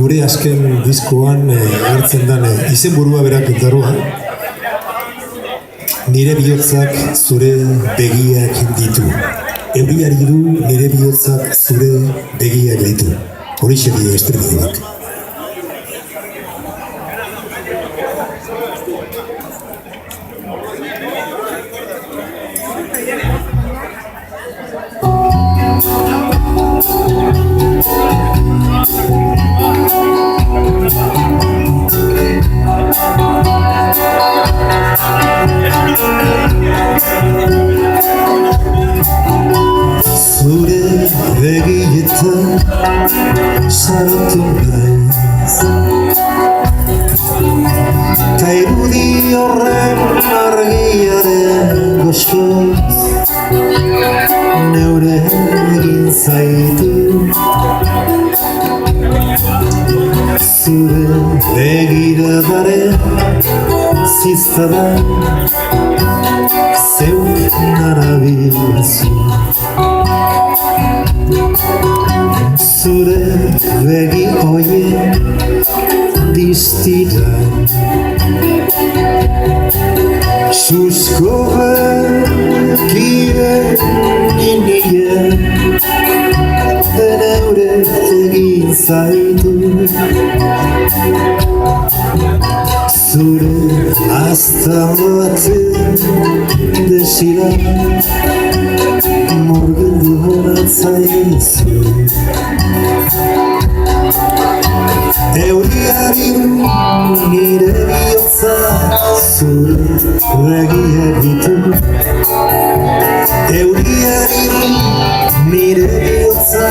gure azken diskoan agertzen den izenburua berak darua. Nire bihotzak zure begiak ditu. Euriari du nire bihotzak zure begiak ditu. Horixe dio estribilloak. Zure begietan sartu naiz, ta irudi horren argiaren goxoz neure egin zaitu. Zure begiradaren ziztadan zeuk narabilzu. Zure begi hoien distiran susko bekien nindien neure egin zaitu. Zure aztan baten desiran murgildu horatzaizu. Euriari du nire bihotza zure begiak ditu. Euriari du nire bihotza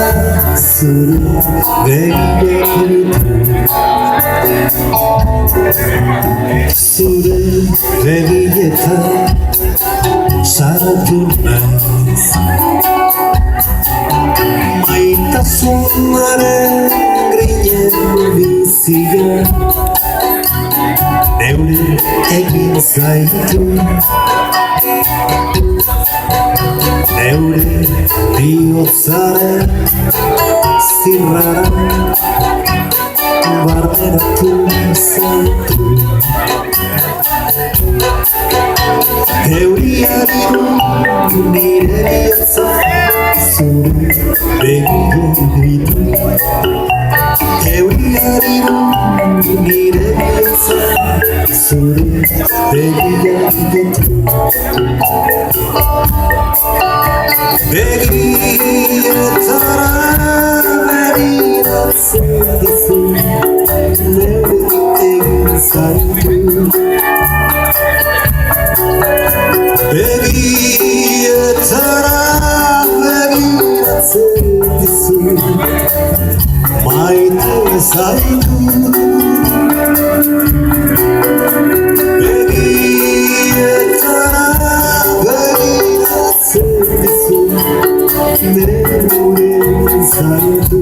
zure begiak ditu. Zure begietan sartu naiz, maitasunaren grinen bizia neure egin zaitu. Neure bihotzaren zirrara barneratu zaitu. Euriari du nire bihotza zure begiak ditu. Euriari du nire bihotza zure begiak ditu. Begietara begiratzen dizu, neure egin zaitu. Begietara begiratzen dizu, maite zaitu. Begietara begiratzen dizu, neure zaitu.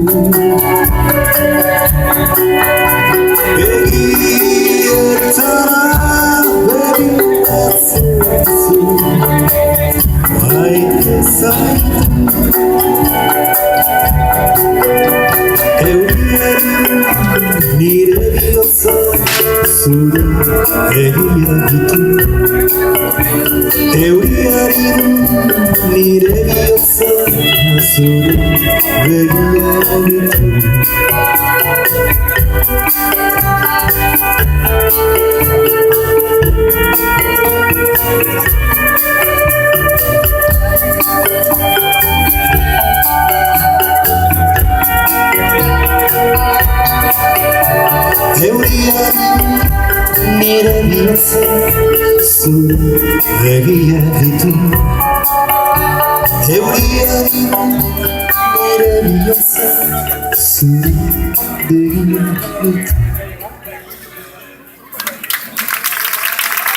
Begietara begiratzen dizu, maite zaitu. Euriari nire bihotza zure begiak ditu. Euriari nire bihotza zure begiak ditu. Euriari nire bihotza zure begiak ditu. Euriari nire bihotza zure begiak ditu.